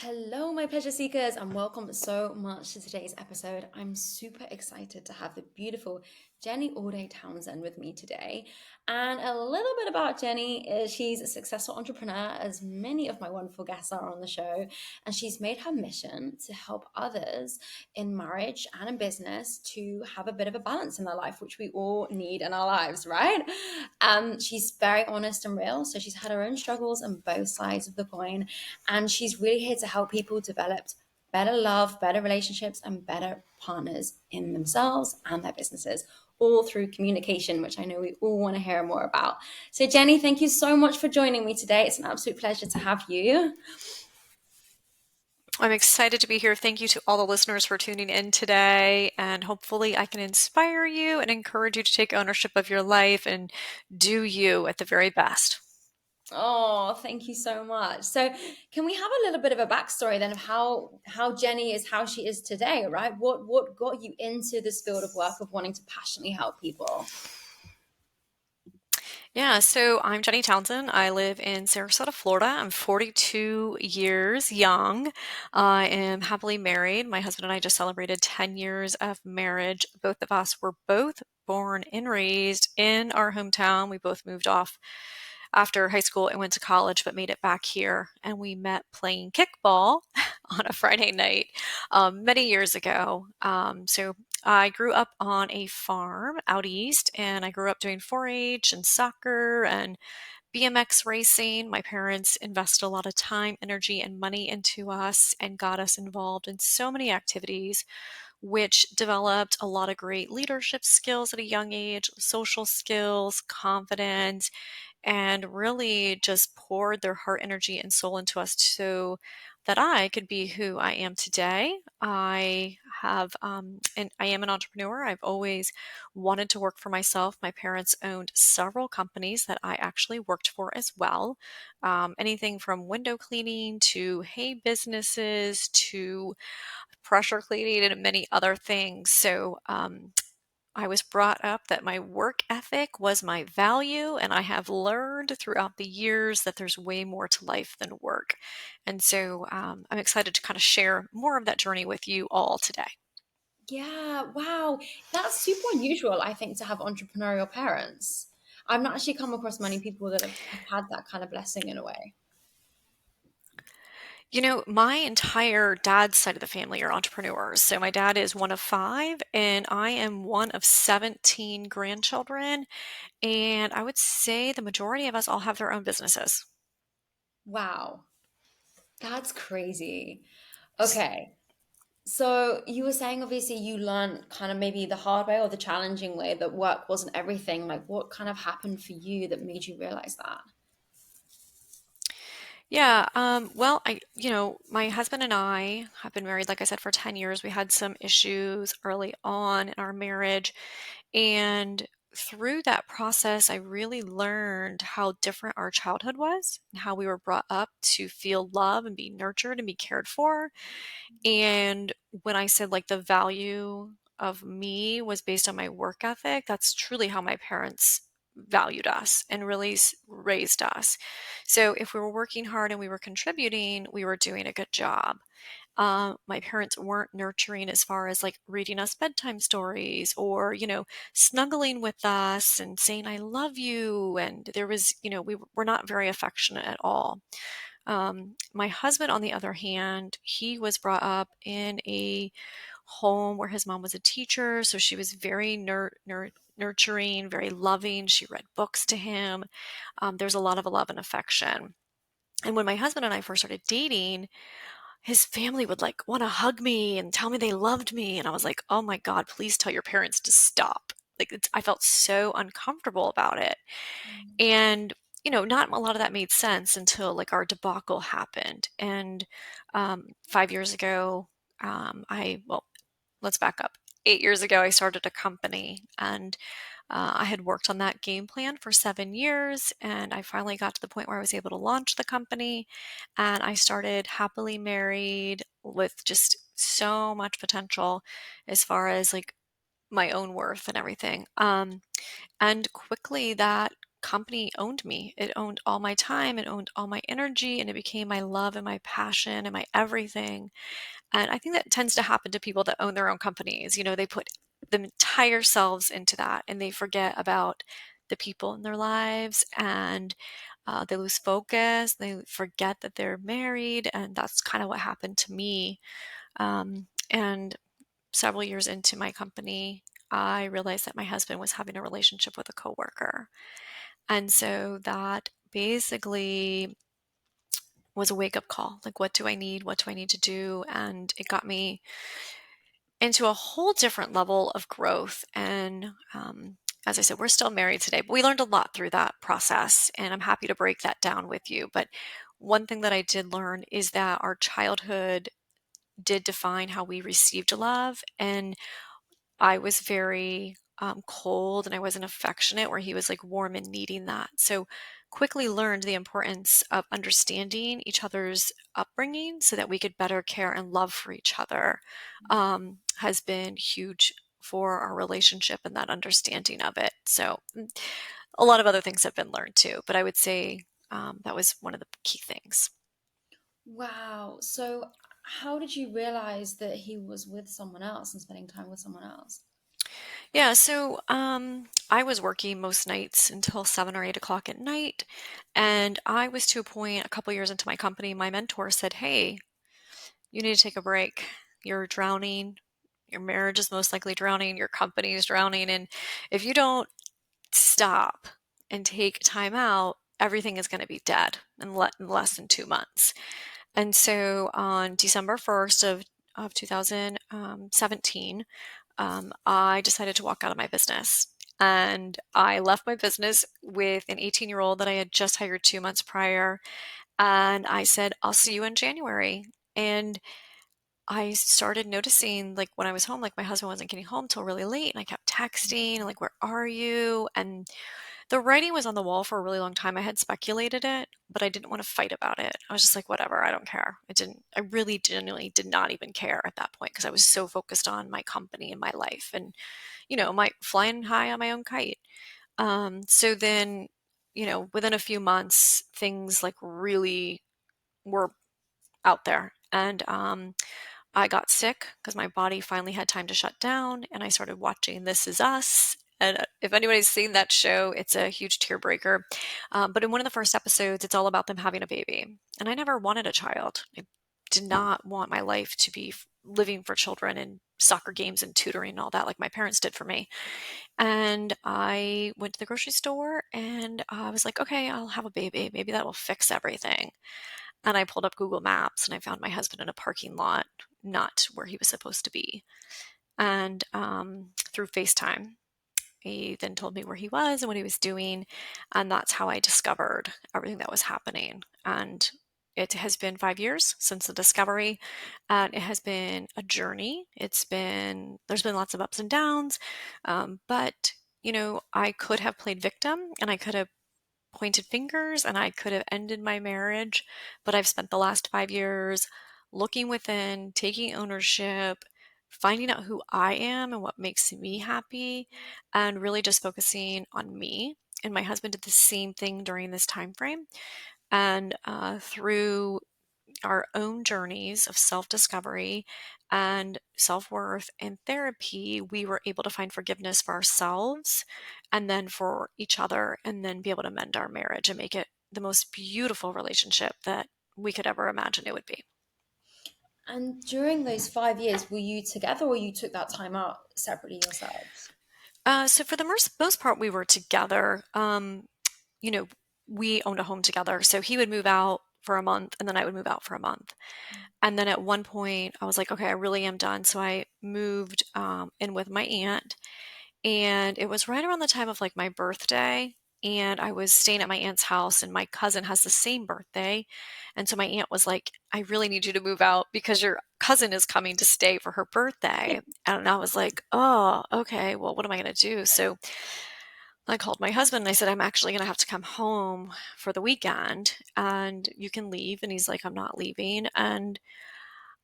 Hello, my pleasure seekers, and welcome so much to today's episode. I'm super excited to have the beautiful Jenny Alday Townsend with me today. And a little bit about Jenny is she's a successful entrepreneur, as many of my wonderful guests are on the show. And she's made her mission to help others in marriage and in business to have a bit of a balance in their life, which we all need in our lives, right? She's very honest and real. So she's had her own struggles on both sides of the coin, and she's really here to help people develop better love, better relationships, and better partners in themselves and their businesses, all through communication, which I know we all want to hear more about. So, Jenny, thank you so much for joining me today. It's an absolute pleasure to have you. I'm excited to be here. Thank you to all the listeners for tuning in today. And hopefully, I can inspire you and encourage you to take ownership of your life and do you at the very best. Oh, thank you so much. So, can we have a little bit of a backstory then of how Jenny is how she is today, right? What got you into this field of work of wanting to passionately help people? Yeah, so I'm Jenny Townsend. I live in Sarasota, Florida. I'm 42 years young. I am happily married. My husband and I just celebrated 10 years of marriage. Both of us were both born and raised in our hometown. We both moved off after high school and went to college, but made it back here. And we met playing kickball on a Friday night many years ago. So I grew up on a farm out east, and I grew up doing 4-H and soccer and BMX racing. My parents invested a lot of time, energy, and money into us and got us involved in so many activities, which developed a lot of great leadership skills at a young age, social skills, confidence, and really just poured their heart, energy, and soul into us so that I could be who I am today. And I am an entrepreneur. I've always wanted to work for myself. My parents owned several companies that I actually worked for as well. Anything from window cleaning to hay businesses to pressure cleaning and many other things. So I was brought up that my work ethic was my value, and I have learned throughout the years that there's way more to life than work. And so I'm excited to kind of share more of that journey with you all today. Yeah, wow. That's super unusual, I think, to have entrepreneurial parents. I've not actually come across many people that have had that kind of blessing in a way. You know, my entire dad's side of the family are entrepreneurs. So my dad is one of five, and I am one of 17 grandchildren. And I would say the majority of us all have their own businesses. Wow, that's crazy. Okay, so you were saying obviously you learned kind of maybe the hard way or the challenging way that work wasn't everything. Like, what kind of happened for you that made you realize that? Yeah, my husband and I have been married, like I said, for 10 years. We had some issues early on in our marriage. And through that process, I really learned how different our childhood was and how we were brought up to feel love and be nurtured and be cared for. And when I said like the value of me was based on my work ethic, that's truly how my parents valued us and really raised us. So if we were working hard and we were contributing, we were doing a good job. My parents weren't nurturing as far as like reading us bedtime stories or, snuggling with us and saying, I love you. And there was, we were not very affectionate at all. My husband, on the other hand, he was brought up in a home where his mom was a teacher, so she was very nurturing, very loving. She read books to him. There's a lot of love and affection. And when my husband and I first started dating, his family would like want to hug me and tell me they loved me, and I was like, "Oh my God, please tell your parents to stop." I felt so uncomfortable about it. And, not a lot of that made sense until like our debacle happened. And 5 years ago, well, let's back up. 8 years ago, I started a company, and I had worked on that game plan for 7 years. And I finally got to the point where I was able to launch the company. And I started happily married with just so much potential as far as like my own worth and everything. And quickly that company owned me. It owned all my time, it owned all my energy, and it became my love and my passion and my everything. And I think that tends to happen to people that own their own companies. They put the entire selves into that and they forget about the people in their lives, and they lose focus. They forget that they're married. And that's kind of what happened to me. And several years into my company, I realized that my husband was having a relationship with a coworker. And so that basically was a wake up call. Like, what do I need? What do I need to do? And it got me into a whole different level of growth. And as I said, we're still married today, but we learned a lot through that process. And I'm happy to break that down with you. But one thing that I did learn is that our childhood did define how we received love. And I was very cold and I wasn't affectionate, where he was like warm and needing that. So quickly learned the importance of understanding each other's upbringing so that we could better care and love for each other, has been huge for our relationship and that understanding of it. So a lot of other things have been learned too, but I would say that was one of the key things. Wow. So, how did you realize that he was with someone else and spending time with someone else? Yeah, so I was working most nights until 7 or 8 o'clock at night. And I was to a point a couple years into my company, my mentor said, "Hey, you need to take a break. You're drowning. Your marriage is most likely drowning. Your company is drowning. And if you don't stop and take time out, everything is going to be dead in less than 2 months." And so on December 1st of 2017, I decided to walk out of my business. And I left my business with an 18-year-old that I had just hired 2 months prior. And I said, "I'll see you in January." And I started noticing, like, when I was home, like, my husband wasn't getting home till really late. And I kept texting, like, "Where are you?" And the writing was on the wall for a really long time. I had speculated it, but I didn't want to fight about it. I was just like, whatever, I don't care. I really genuinely did not even care at that point because I was so focused on my company and my life and, my flying high on my own kite. So then, within a few months, things like really were out there. And I got sick because my body finally had time to shut down, and I started watching This Is Us. And if anybody's seen that show, it's a huge tear breaker. But in one of the first episodes, it's all about them having a baby. And I never wanted a child. I did not want my life to be living for children and soccer games and tutoring and all that like my parents did for me. And I went to the grocery store and I was like, okay, I'll have a baby. Maybe that will fix everything. And I pulled up Google Maps and I found my husband in a parking lot, not where he was supposed to be. And through FaceTime, he then told me where he was and what he was doing. And that's how I discovered everything that was happening. And it has been 5 years since the discovery. And it has been a journey. There's been lots of ups and downs. But, I could have played victim and I could have pointed fingers and I could have ended my marriage, but I've spent the last 5 years looking within, taking ownership, finding out who I am and what makes me happy, and really just focusing on me. And my husband did the same thing during this time frame. And through our own journeys of self discovery and self worth and therapy, we were able to find forgiveness for ourselves and then for each other, and then be able to mend our marriage and make it the most beautiful relationship that we could ever imagine it would be. And during those 5 years, were you together or you took that time out separately yourselves? So for the most part, we were together. You know, we owned a home together. So he would move out for a month and then I would move out for a month. And then at one point, I was like, okay, I really am done. So I moved in with my aunt. And it was right around the time of like my birthday. And I was staying at my aunt's house, and my cousin has the same birthday. And so my aunt was like, I really need you to move out because your cousin is coming to stay for her birthday. And I was like, oh, okay, well, what am I going to do? So I called my husband and I said, I'm actually going to have to come home for the weekend and you can leave. And he's like, I'm not leaving. And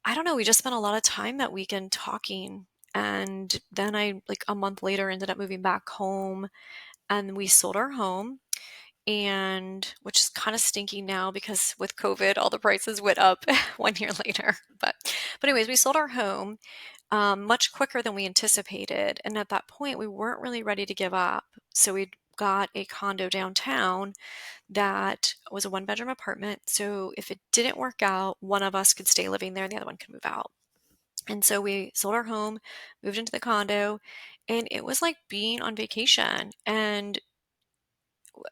I don't know, we just spent a lot of time that weekend talking. And then I, like a month later, ended up moving back home and we sold our home. and which is kind of stinky now because with COVID, all the prices went up 1 year later. But anyways, we sold our home much quicker than we anticipated. And at that point, we weren't really ready to give up. So we got a condo downtown that was a one-bedroom apartment. So if it didn't work out, one of us could stay living there and the other one could move out. And so we sold our home, moved into the condo, and it was like being on vacation. And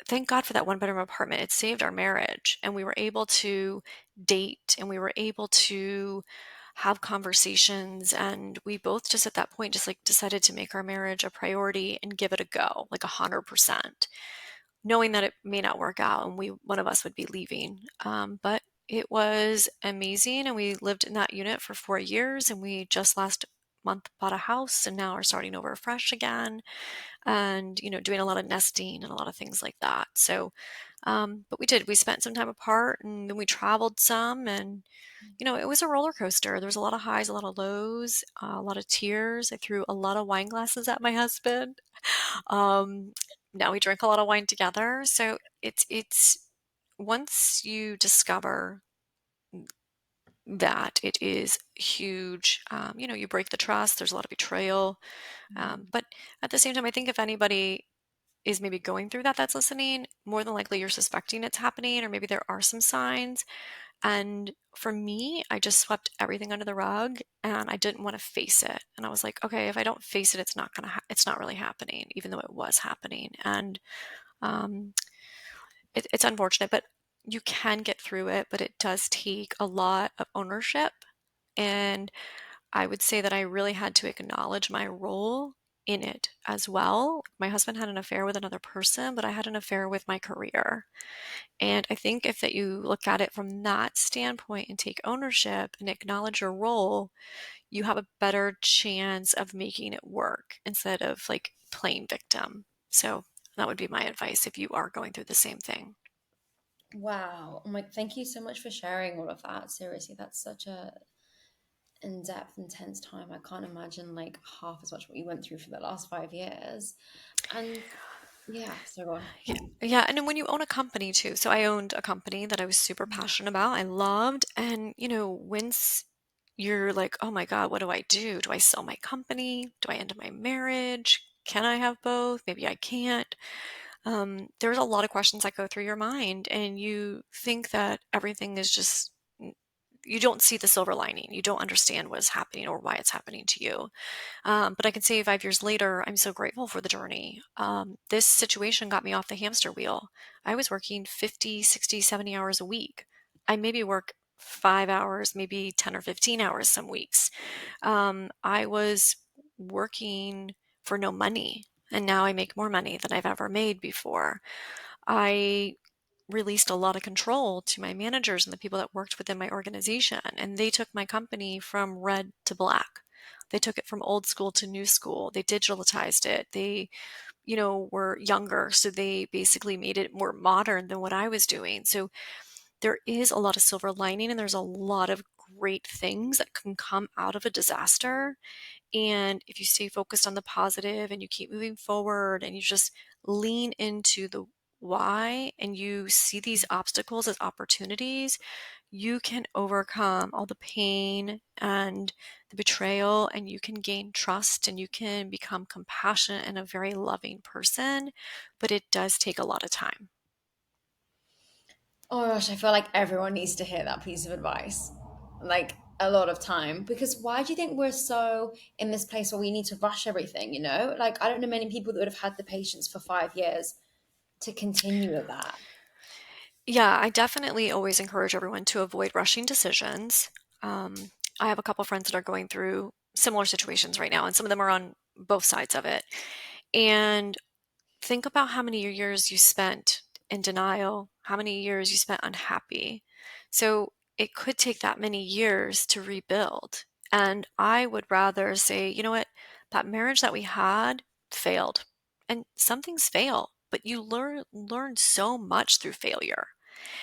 thank God for that one-bedroom apartment. It saved our marriage, and we were able to date, and we were able to have conversations, and we both just at that point just like decided to make our marriage a priority and give it a go, like 100%, knowing that it may not work out and one of us would be leaving. But it was amazing, and we lived in that unit for 4 years, and we just last month bought a house and now are starting over fresh again, and doing a lot of nesting and a lot of things like that. So but we spent some time apart, and then we traveled some, and it was a roller coaster. There was a lot of highs, a lot of lows, a lot of tears. I threw a lot of wine glasses at my husband. um, Now we drink a lot of wine together. So it's once you discover that it is huge, you break the trust. There's a lot of betrayal. But at the same time, I think if anybody is maybe going through that that's listening, more than likely you're suspecting it's happening, or maybe there are some signs. And for me, I just swept everything under the rug, and I didn't want to face it. And I was like, okay, if I don't face it, it's not really happening, even though it was happening. And um, it's unfortunate, but you can get through it, but it does take a lot of ownership. And I would say that I really had to acknowledge my role in it as well. My husband had an affair with another person, but I had an affair with my career. And I think if that you look at it from that standpoint and take ownership and acknowledge your role, you have a better chance of making it work instead of like playing victim. So that would be my advice if you are going through the same thing. Wow. Oh my, thank you so much for sharing all of that. Seriously, that's such a in-depth, intense time. I can't imagine like half as much what you went through for the last 5 years. And yeah, so go on. Yeah, yeah, and then when you own a company too. So I owned a company that I was super passionate about, I loved, and once you're like, oh my God, what do I do? Do I sell my company? Do I end my marriage? Can I have both? Maybe I can't. There's a lot of questions that go through your mind, and you think that everything is just, you don't see the silver lining. You don't understand what is happening or why it's happening to you. But I can say 5 years later, I'm so grateful for the journey. This situation got me off the hamster wheel. I was working 50, 60, 70 hours a week. I maybe work 5 hours, maybe 10 or 15 hours some weeks. I was working for no money, and now I make more money than I've ever made before. I released a lot of control to my managers and the people that worked within my organization, and they took my company from red to black. They took it from old school to new school. They digitalized it. They, were younger, so they basically made it more modern than what I was doing. So there is a lot of silver lining, and there's a lot of great things that can come out of a disaster. And if you stay focused on the positive and you keep moving forward and you just lean into the why and you see these obstacles as opportunities, you can overcome all the pain and the betrayal, and you can gain trust, and you can become compassionate and a very loving person. But it does take a lot of time. Oh my gosh, I feel like everyone needs to hear that piece of advice. Like a lot of time. Because why do you think we're so in this place where we need to rush everything, you know? Like I don't know many people that would have had the patience for 5 years to continue with that. Yeah, I definitely always encourage everyone to avoid rushing decisions. Um, I have a couple friends that are going through similar situations right now, and some of them are on both sides of it. And think about how many years you spent in denial, how many years you spent unhappy. So it could take that many years to rebuild. And I would rather say, you know what, that marriage that we had failed. And some things fail, but you learn so much through failure.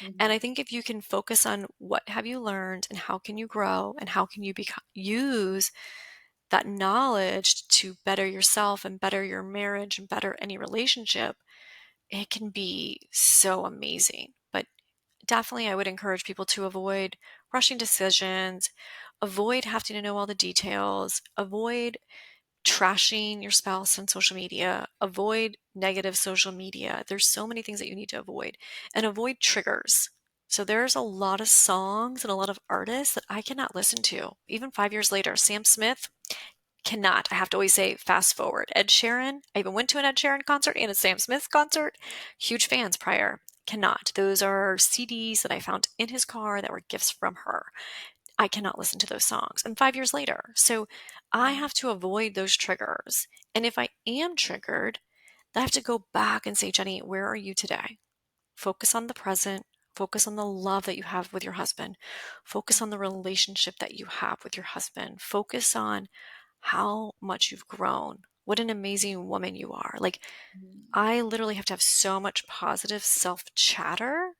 And Mhm. I think if you can focus on what have you learned and how can you grow and how can you use that knowledge to better yourself and better your marriage and better any relationship, it can be so amazing. But definitely, I would encourage people to avoid rushing decisions, avoid having to know all the details, avoid trashing your spouse on social media, avoid negative social media. There's so many things that you need to avoid, and avoid triggers. So there's a lot of songs and a lot of artists that I cannot listen to. Even 5 years later, Sam Smith cannot. I have to always say fast forward. Ed Sheeran, I even went to an Ed Sheeran concert and a Sam Smith concert. Huge fans prior. Cannot. Those are CDs that I found in his car that were gifts from her. I cannot listen to those songs. And 5 years later. So I Mm. have to avoid those triggers. And if I am triggered, I have to go back and say, Jenny, where are you today? Focus on the present. Focus on the love that you have with your husband. Focus on the relationship that you have with your husband. Focus on how much you've grown. What an amazing woman you are. Like, Mm. I literally have to have so much positive self chatter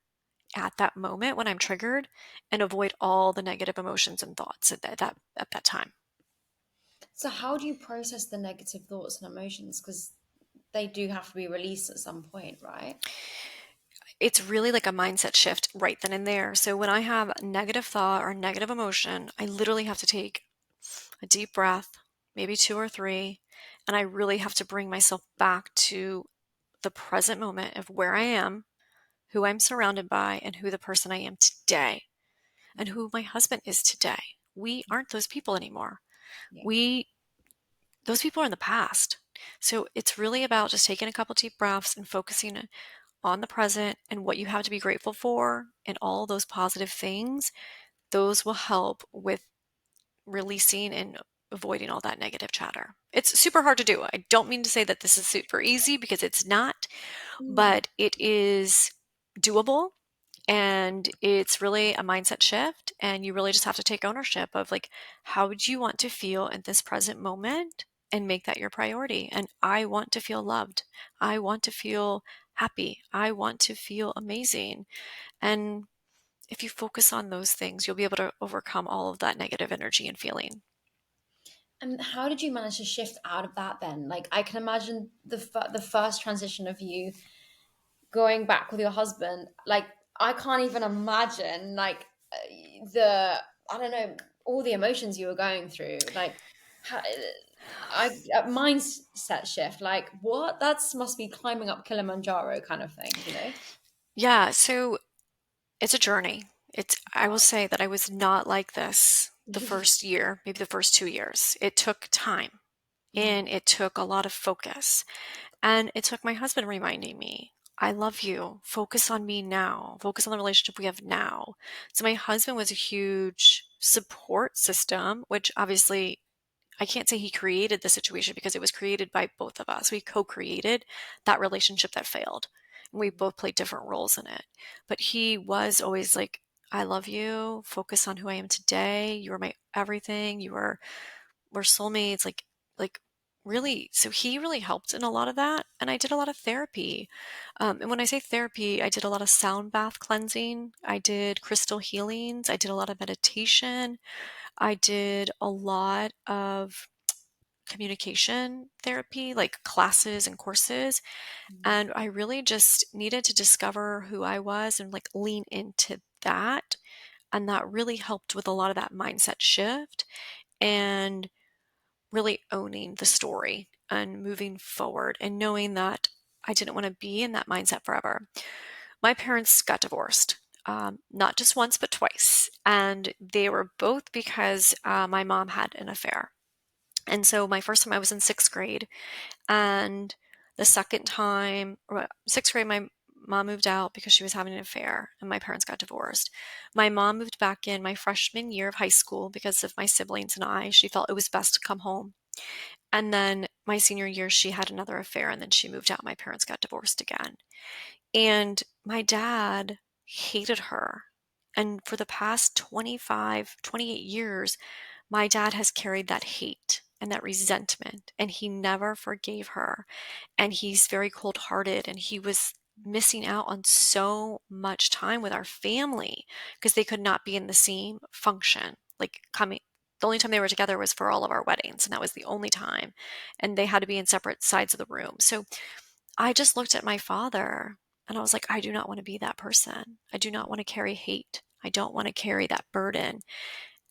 at that moment when I'm triggered and avoid all the negative emotions and thoughts at that time. So how do you process the negative thoughts and emotions? Because they do have to be released at some point, right? It's really like a mindset shift right then and there. So when I have a negative thought or negative emotion, I literally have to take a deep breath, maybe two or three, and I really have to bring myself back to the present moment of where I am, who I'm surrounded by, and who the person I am today, and who my husband is today. We aren't those people anymore. Yeah. We those people are in the past. So it's really about just taking a couple deep breaths and focusing on the present and what you have to be grateful for and all those positive things. Those will help with releasing and avoiding all that negative chatter. It's super hard to do. I don't mean to say that this is super easy because it's not, Mm. but it is doable. And it's really a mindset shift. And you really just have to take ownership of like, how would you want to feel in this present moment and make that your priority? And I want to feel loved. I want to feel happy. I want to feel amazing. And if you focus on those things, you'll be able to overcome all of that negative energy and feeling. And how did you manage to shift out of that then? Like I can imagine the first transition of you going back with your husband. Like I can't even imagine like the I don't know all the emotions you were going through. Like how, I a mindset shift. Like what? That's must be climbing up Kilimanjaro kind of thing. You know? Yeah, so it's a journey. I will Wow. say that I was not like this the first year, maybe the first 2 years. It took time Mm. and it took a lot of focus. And it took my husband reminding me, I love you. Focus on me now. Focus on the relationship we have now. So my husband was a huge support system, which obviously I can't say he created the situation because it was created by both of us. We co-created that relationship that failed. And we both played different roles in it. But he was always like, I love you. Focus on who I am today. You are my everything. We're soulmates. Like really. So he really helped in a lot of that. And I did a lot of therapy. And when I say therapy, I did a lot of sound bath cleansing. I did crystal healings. I did a lot of meditation. I did a lot of communication therapy, like classes and courses. Mm. And I really just needed to discover who I was and like lean into that. And that really helped with a lot of that mindset shift and really owning the story and moving forward and knowing that I didn't want to be in that mindset forever. My parents got divorced. Not just once, but twice. And they were both because my mom had an affair. And so my first time I was in sixth grade, and the second time, sixth grade, my mom moved out because she was having an affair, and my parents got divorced. My mom moved back in my freshman year of high school because of my siblings and I. She felt it was best to come home. And then my senior year, she had another affair, and then she moved out. My parents got divorced again. And my dad hated her. And for the past 25, 28 years, my dad has carried that hate and that resentment, and he never forgave her. And he's very cold hearted, and he was missing out on so much time with our family because they could not be in the same function. Like, coming, the only time they were together was for all of our weddings, and that was the only time. And they had to be in separate sides of the room. So I just looked at my father and I was like, I do not want to be that person. I do not want to carry hate. I don't want to carry that burden.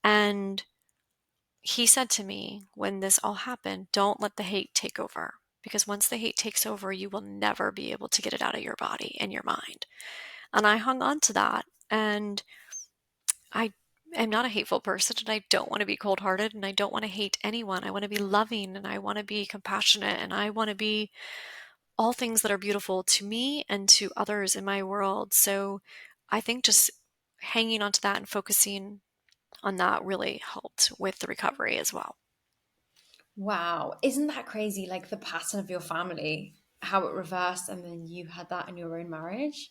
And he said to me when this all happened, don't let the hate take over. Because once the hate takes over, you will never be able to get it out of your body and your mind. And I hung on to that. And I am not a hateful person, and I don't want to be cold hearted, and I don't want to hate anyone. I want to be loving, and I want to be compassionate, and I want to be all things that are beautiful to me and to others in my world. So I think just hanging on to that and focusing on that really helped with the recovery as well. Wow. Isn't that crazy? Like the pattern of your family, how it reversed, and then you had that in your own marriage?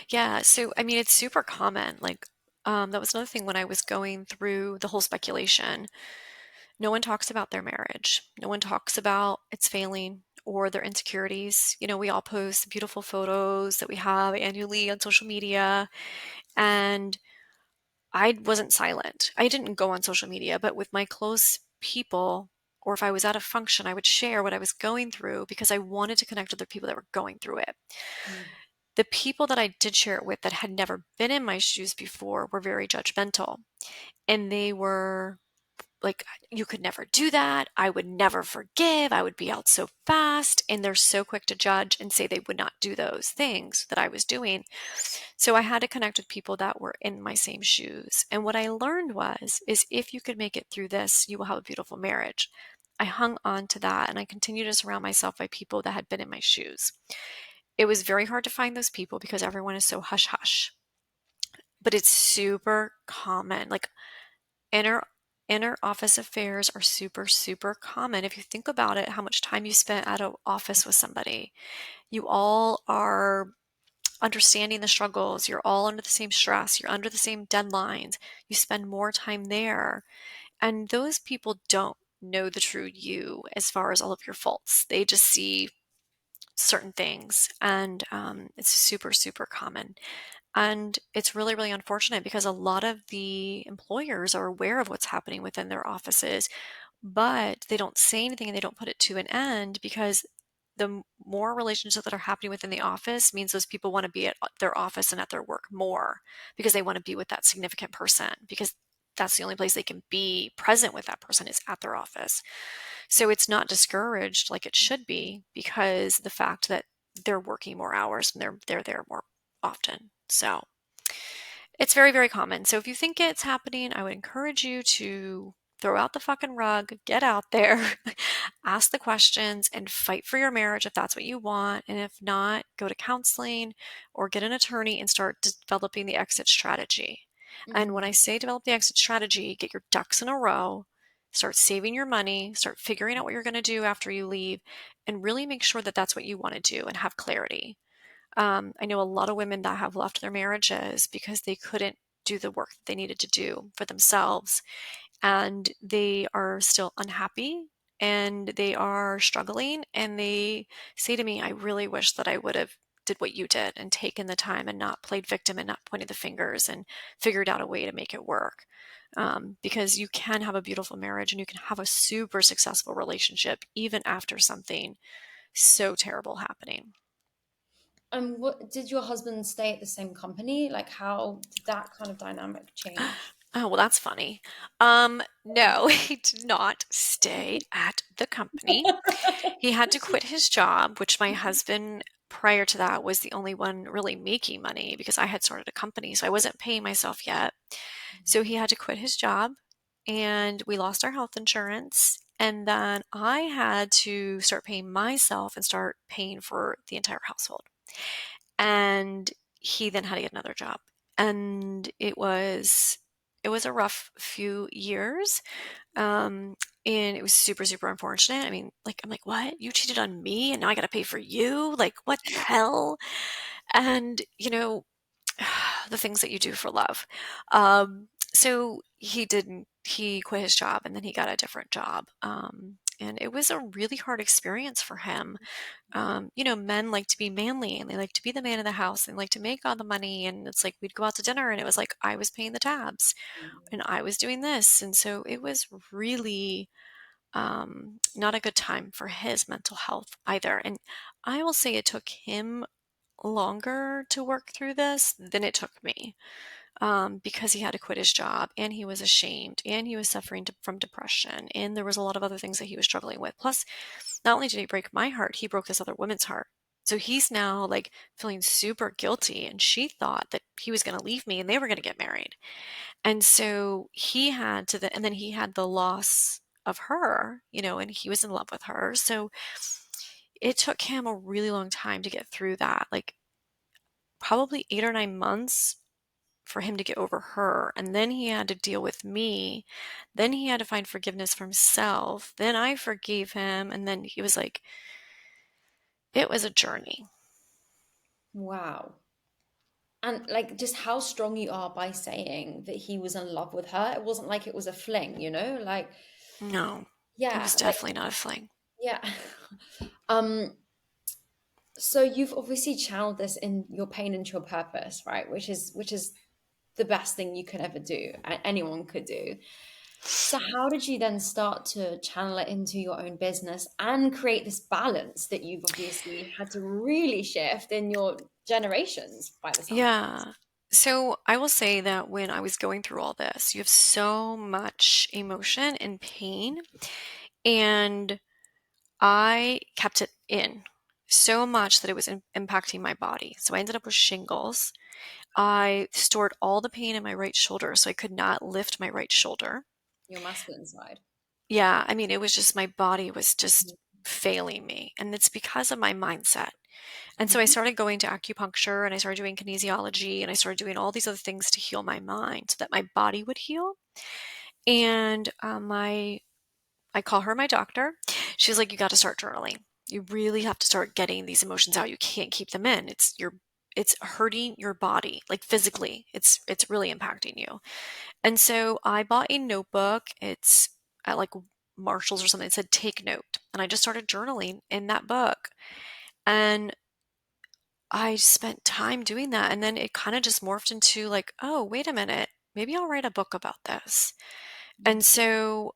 Yeah, so I mean, it's super common. Like, that was another thing when I was going through the whole speculation. No one talks about their marriage. No one talks about its failing or their insecurities. We all post beautiful photos that we have annually on social media, and I wasn't silent. I didn't go on social media, but with my close people, or if I was at a function, I would share what I was going through because I wanted to connect with other people that were going through it. Mm. The people that I did share it with that had never been in my shoes before were very judgmental. And they were like, you could never do that. I would never forgive. I would be out so fast. And they're so quick to judge and say they would not do those things that I was doing. So I had to connect with people that were in my same shoes. And what I learned is if you could make it through this, you will have a beautiful marriage. I hung on to that and I continued to surround myself by people that had been in my shoes. It was very hard to find those people because everyone is so hush hush, but it's super common. Like inner inner office affairs are super super common. If you think about it, how much time you spent at an office with somebody, you all are understanding the struggles, you're all under the same stress, you're under the same deadlines, you spend more time there, and those people don't know the true you as far as all of your faults. They just see certain things, and it's super super common. And it's really, really unfortunate because a lot of the employers are aware of what's happening within their offices, but they don't say anything and they don't put it to an end because more relationships that are happening within the office means those people want to be at their office and at their work more because they want to be with that significant person because that's the only place they can be present with that person is at their office. So it's not discouraged like it should be because the fact that they're working more hours and they're there more often. So it's very, very common. So if you think it's happening, I would encourage you to throw out the fucking rug, get out there, ask the questions, and fight for your marriage if that's what you want. And if not, go to counseling or get an attorney and start developing the exit strategy. And when Mm. I say develop the exit strategy, get your ducks in a row, start saving your money, start figuring out what you're going to do after you leave, and really make sure that that's what you want to do and have clarity. I know a lot of women that have left their marriages because they couldn't do the work that they needed to do for themselves, and they are still unhappy and they are struggling. And they say to me, I really wish that I would have did what you did and taken the time and not played victim and not pointed the fingers and figured out a way to make it work. Because you can have a beautiful marriage and you can have a super successful relationship even after something so terrible happening. And what did your husband stay at the same company? Like, how did that kind of dynamic change? Oh, well, that's funny. No, he did not stay at the company. He had to quit his job, which my husband, prior to that, was the only one really making money because I had started a company, so I wasn't paying myself yet. So he had to quit his job, and we lost our health insurance. And then I had to start paying myself and start paying for the entire household. And he then had to get another job. And it was a rough few years. Um, and it was super, super unfortunate. I mean, like, I'm like, what? You cheated on me and now I got to pay for you? Like, what the hell? And, the things that you do for love. So he quit his job and then he got a different job. And it was a really hard experience for him. Men like to be manly and they like to be the man of the house and like to make all the money. And it's like we'd go out to dinner and it was like I was paying the tabs and I was doing this. And so it was really not a good time for his mental health either. And I will say it took him longer to work through this than it took me, because he had to quit his job and he was ashamed and he was suffering from depression. And there was a lot of other things that he was struggling with. Plus, not only did he break my heart, he broke this other woman's heart. So he's now like feeling super guilty. And she thought that he was going to leave me and they were going to get married. And so he had to, and then he had the loss of her, and he was in love with her. So it took him a really long time to get through that, like probably 8 or 9 months for him to get over her. And then he had to deal with me. Then he had to find forgiveness for himself. Then I forgave him. And then he was like, it was a journey. Wow. And like just how strong you are by saying that he was in love with her. It wasn't like it was a fling, Like, No, it yeah, was like, definitely not a fling. yeah. Um, so you've obviously channeled this in your pain into your purpose, right? Which is the best thing you could ever do, anyone could do. So how did you then start to channel it into your own business and create this balance that you've obviously had to really shift in your generations by the sound of things? Yeah. So I will say that when I was going through all this, you have so much emotion and pain, and I kept it in so much that it was impacting my body. So I ended up with shingles. I stored all the pain in my right shoulder, so I could not lift my right shoulder. Your masculine side. Yeah, I mean, it was just my body was just Mhm. failing me, and it's because of my mindset. And so I Mhm. started going to acupuncture and I started doing kinesiology and I started doing all these other things to heal my mind so that my body would heal. And I call her my doctor. She's like, you got to start journaling. You really have to start getting these emotions out. You can't keep them in. It's hurting your body, like physically. It's really impacting you. And so I bought a notebook. It's at like Marshall's or something. It said take note. And I just started journaling in that book. And I spent time doing that. And then it kind of just morphed into like, oh, wait a minute. Maybe I'll write a book about this. And Mhm. so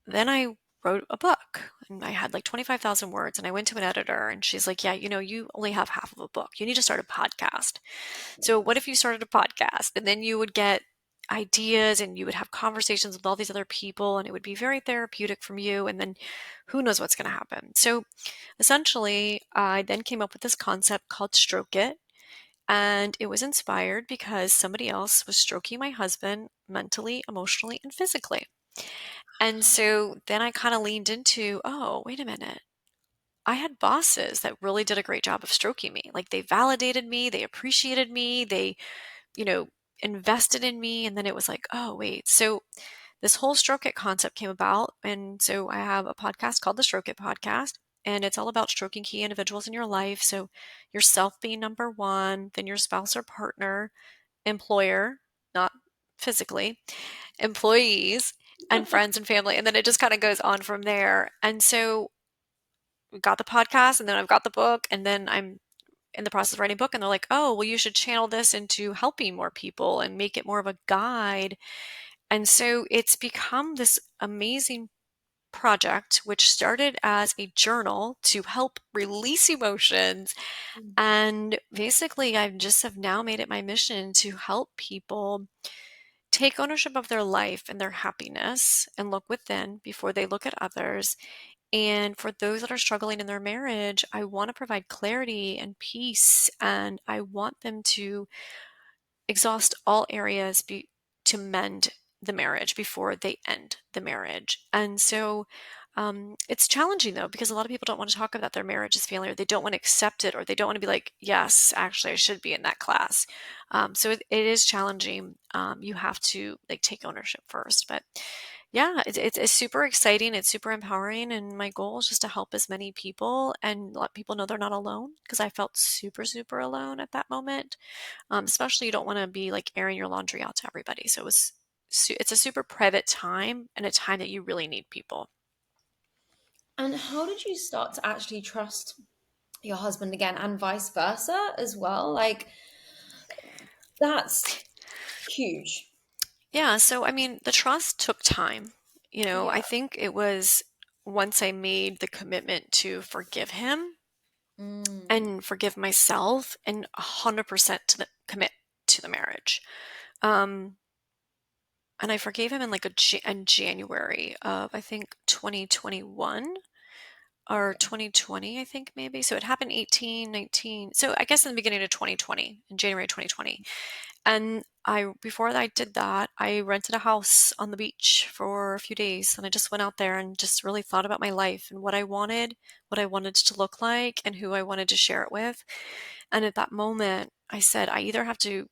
then I wrote a book and I had like 25,000 words and I went to an editor and she's like, yeah, you only have half of a book. You need to start a podcast. So what if you started a podcast and then you would get ideas and you would have conversations with all these other people and it would be very therapeutic from you. And then who knows what's going to happen. So essentially, I then came up with this concept called Stroke It. And it was inspired because somebody else was stroking my husband mentally, emotionally, and physically. And so then I kind of leaned into, oh, wait a minute. I had bosses that really did a great job of stroking me. Like they validated me, they appreciated me, they, you know, invested in me. And then it was like, oh, wait. So this whole Stroke It concept came about. And so I have a podcast called the Stroke It Podcast. And it's all about stroking key individuals in your life. So yourself being number one, then your spouse or partner, employer, not physically, employees, and friends and family. And then it just kind of goes on from there. And so we got the podcast, and then I've got the book, and then I'm in the process of writing a book. And they're like, oh, well, you should channel this into helping more people and make it more of a guide. And so it's become this amazing project, which started as a journal to help release emotions. And basically, I just have now made it my mission to help people take ownership of their life and their happiness and look within before they look at others. And for those that are struggling in their marriage, I want to provide clarity and peace, and I want them to exhaust all areas to mend the marriage before they end the marriage. And so it's challenging though, because a lot of people don't want to talk about their marriage as failure. They don't want to accept it, or they don't want to be like, yes, actually, I should be in that class. So it is challenging. You have to like take ownership first. But yeah, it's super exciting. It's super empowering. And my goal is just to help as many people and let people know they're not alone, because I felt super, super alone at that moment. Especially you don't want to be like airing your laundry out to everybody. So it's a super private time and a time that you really need people. And how did you start to actually trust your husband again and vice versa as well? Like, that's huge. Yeah, so I mean, the trust took time. I Yeah. think it was once I made the commitment to forgive him Mm. and forgive myself and 100% commit to the marriage. Um, and I forgave him in like in January of I think 2021 or Okay. 2020, I think maybe. So it happened 18, 19. So I guess in the beginning of 2020, in January 2020. And before I did that, I rented a house on the beach for a few days. And I just went out there and just really thought about my life and what I wanted to look like, and who I wanted to share it with. And at that moment, I said, I either have to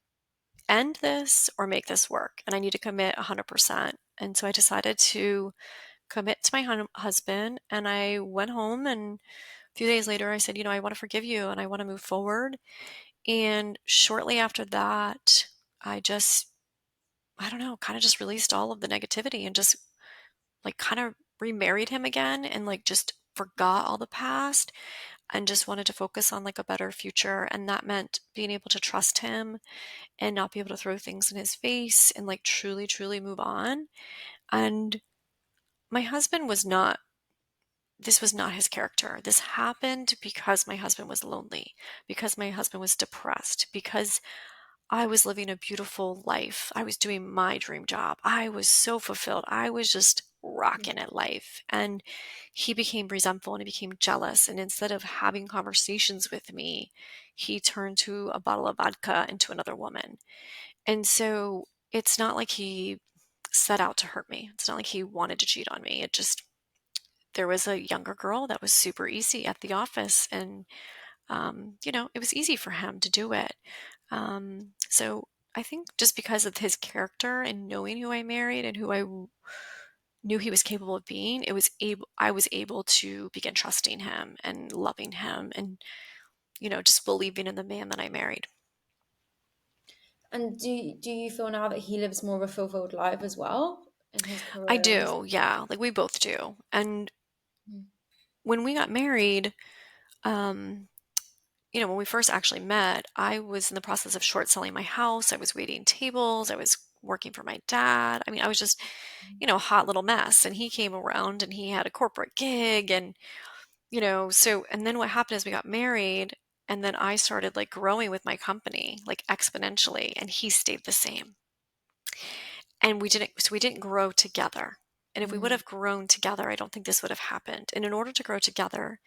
end this or make this work, and I need to commit 100%. And so I decided to commit to my husband, and I went home, and a few days later I said, I want to forgive you and I want to move forward. And shortly after that, I just, I don't know, kind of just released all of the negativity and just like kind of remarried him again, and like just forgot all the past and just wanted to focus on like a better future. And that meant being able to trust him and not be able to throw things in his face and like truly, truly move on. And my husband was not this was not his character. This happened because my husband was lonely, because my husband was depressed, because I was living a beautiful life. I was doing my dream job. I was so fulfilled. I was just rocking at life. And he became resentful and he became jealous. And instead of having conversations with me, he turned to a bottle of vodka and to another woman. And so it's not like he set out to hurt me. It's not like he wanted to cheat on me. There was a younger girl that was super easy at the office, and it was easy for him to do it. So I think just because of his character and knowing who I married and who knew he was capable of being, I was able to begin trusting him and loving him, and just believing in the man that I married. And do you feel now that he lives more of a fulfilled life as well in his I career and his? do, yeah, like we both do. And Mm. when we got married, um, when we first actually met, I was in the process of short selling my house. I was waiting tables. I was working for my dad. I mean, I was just, a hot little mess. And he came around and he had a corporate gig. And, and then what happened is we got married. And then I started like growing with my company, like exponentially. And he stayed the same. And we didn't grow together. And if we would Mm. have grown together, I don't think this would have happened. And in order to grow together,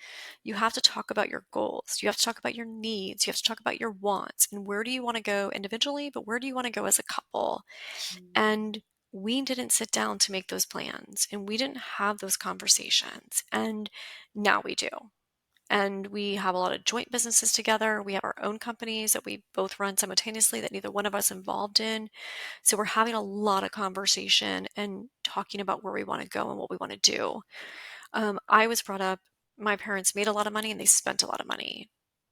you have to talk about your goals. You have to talk about your needs. You have to talk about your wants and where do you want to go individually, but where do you want to go as a couple? Mm. And we didn't sit down to make those plans, and we didn't have those conversations. And now we do. And we have a lot of joint businesses together. We have our own companies that we both run simultaneously that neither one of us involved in. So we're having a lot of conversation and talking about where we want to go and what we want to do. I was brought up, my parents made a lot of money and they spent a lot of money.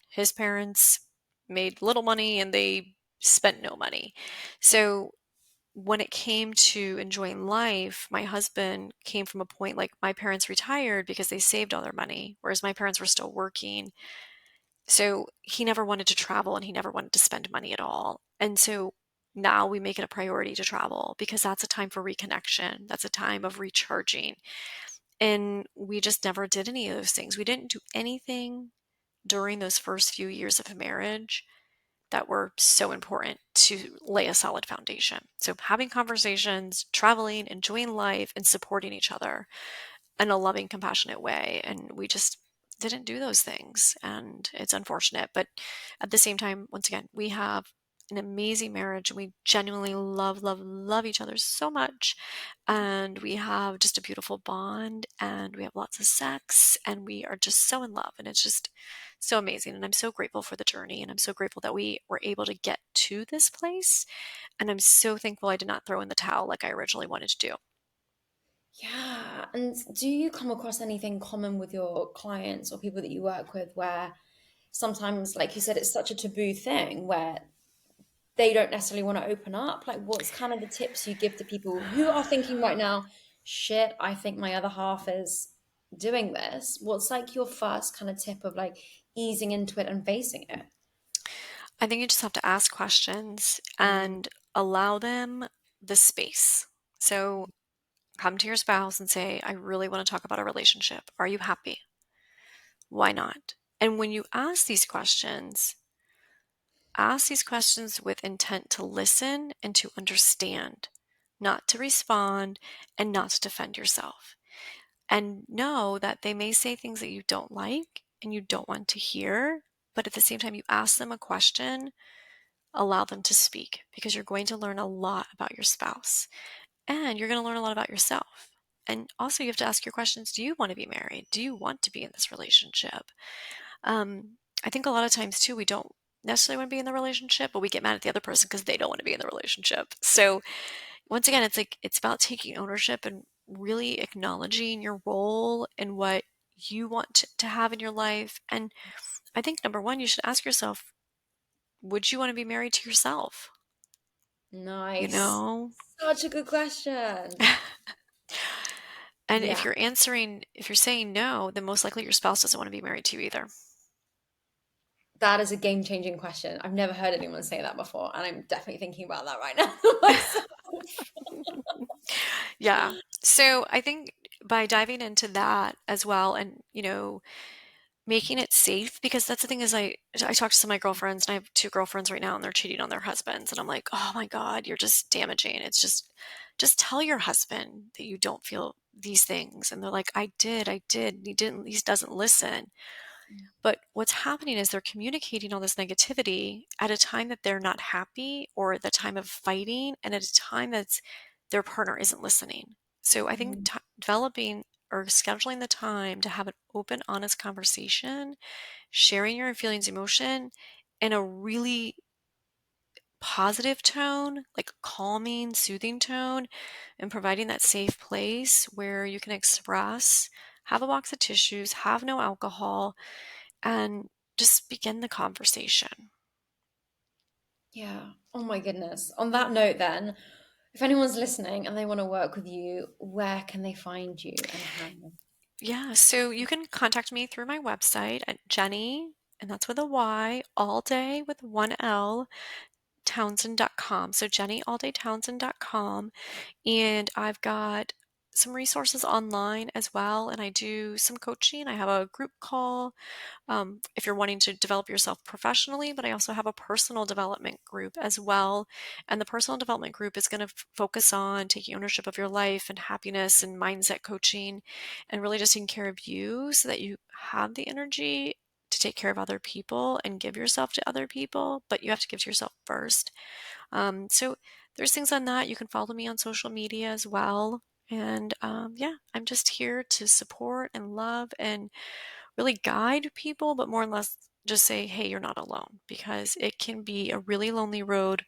His parents made little money and they spent no money. So when it came to enjoying life, my husband came from a point like my parents retired because they saved all their money, whereas my parents were still working. So he never wanted to travel and he never wanted to spend money at all. And so now we make it a priority to travel because that's a time for reconnection. That's a time of recharging. And we just never did any of those things. We didn't do anything during those first few years of marriage that were so important to lay a solid foundation. So having conversations, traveling, enjoying life, and supporting each other in a loving, compassionate way. And we just didn't do those things. And it's unfortunate. But at the same time, once again, we have an amazing marriage. We genuinely love, love, love each other so much. And we have just a beautiful bond and we have lots of sex and we are just so in love. And it's just so amazing. And I'm so grateful for the journey. And I'm so grateful that we were able to get to this place. And I'm so thankful I did not throw in the towel like I originally wanted to do. Yeah. And do you come across anything common with your clients or people that you work with where sometimes, like you said, it's such a taboo thing where they don't necessarily want to open up? Like, what's kind of the tips you give to people who are thinking right now, shit, I think my other half is doing this? What's like your first kind of tip of like easing into it and facing it? I think you just have to ask questions Mm. and allow them the space. So Come to your spouse and say, I really want to talk about a relationship. Are you happy? Why not? And when you ask these questions with intent to listen and to understand, not to respond and not to defend yourself. And know that they may say things that you don't like and you don't want to hear, but at the same time, you ask them a question, allow them to speak, because you're going to learn a lot about your spouse and you're going to learn a lot about yourself. And also, you have to ask your questions. Do you want to be married? Do you want to be in this relationship? I think a lot of times too, we don't necessarily want to be in the relationship, but we get mad at the other person because they don't want to be in the relationship. So once again, it's about taking ownership and really acknowledging your role and what you want to have in your life. And I think number one, you should ask yourself, would you want to be married to yourself? You Nice. know? Such a good question. And Yeah, if you're saying no, then most likely your spouse doesn't want to be married to you either. that is a game-changing question. I've never heard anyone say that before, and I'm definitely thinking about that right now myself. Yeah. So I think by diving into that as well and, making it safe, because that's the thing is I talk to some of my girlfriends, and I have two girlfriends right now and they're cheating on their husbands, and I'm like, "Oh my God, you're just damaging." It's just tell your husband that you don't feel these things. And they're like, I did. He doesn't listen. But what's happening is they're communicating all this negativity at a time that they're not happy, or at the time of fighting, and at a time that's their partner isn't listening. So I think Mhm. developing or scheduling the time to have an open, honest conversation, sharing your feelings, emotion in a really positive tone, like calming, soothing tone, and providing that safe place where you can express, have a box of tissues, have no alcohol, and just begin the conversation. Yeah. Oh my goodness. On that note, then, if anyone's listening and they want to work with you, where can they find you and how? Yeah, so you can contact me through my website at Jenny, and that's with a Y, all day with one L, Townsend.com. So JennyAldayTownsend.com. And I've got some resources online as well. And I do some coaching. I have a group call if you're wanting to develop yourself professionally, but I also have a personal development group as well. And the personal development group is going to focus on taking ownership of your life and happiness and mindset coaching, and really just taking care of you so that you have the energy to take care of other people and give yourself to other people, but you have to give to yourself first. So there's things on that. You can follow me on social media as well. And yeah, I'm just here to support and love and really guide people, but more or less just say, hey, you're not alone, because it can be a really lonely road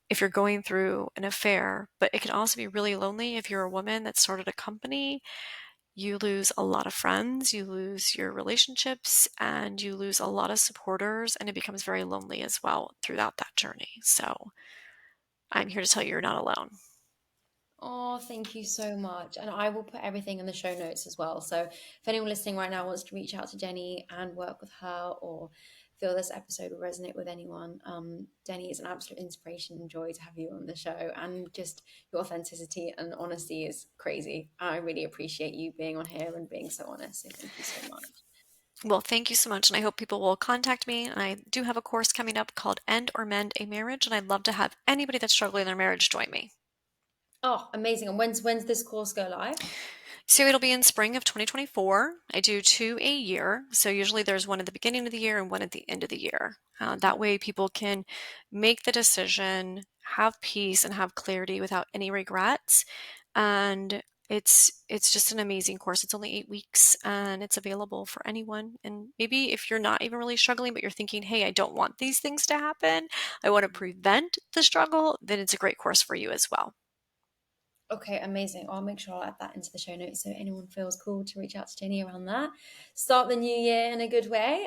if you're going through an affair, but it can also be really lonely if you're a woman that started a company. You lose a lot of friends, you lose your relationships, and you lose a lot of supporters, and it becomes very lonely as well throughout that journey. So I'm here to tell you you're not alone. Oh, thank you so much. And I will put everything in the show notes as well. So if anyone listening right now wants to reach out to Jenny and work with her, or feel this episode will resonate with anyone, Jenny is an absolute inspiration and joy to have you on the show. And just your authenticity and honesty is crazy. I really appreciate you being on here and being so honest. So thank you so much. Well, thank you so much. And I hope people will contact me. And I do have a course coming up called End or Mend a Marriage. And I'd love to have anybody that's struggling in their marriage join me. Oh, amazing. And when's this course go live? So it'll be in spring of 2024. I do 2 a year. So usually there's one at the beginning of the year and one at the end of the year. That way people can make the decision, have peace, and have clarity without any regrets. And it's just an amazing course. It's only 8 weeks and it's available for anyone. And maybe if you're not even really struggling, but you're thinking, hey, I don't want these things to happen, I want to prevent the struggle, then it's a great course for you as well. Okay, amazing. I'll make sure I'll add that into the show notes so anyone feels cool to reach out to Jenny around that. Start the new year in a good way.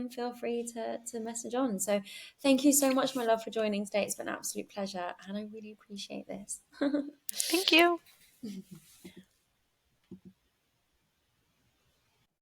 Feel free to message on. So thank you so much, my love, for joining today. It's been an absolute pleasure and I really appreciate this. Thank you.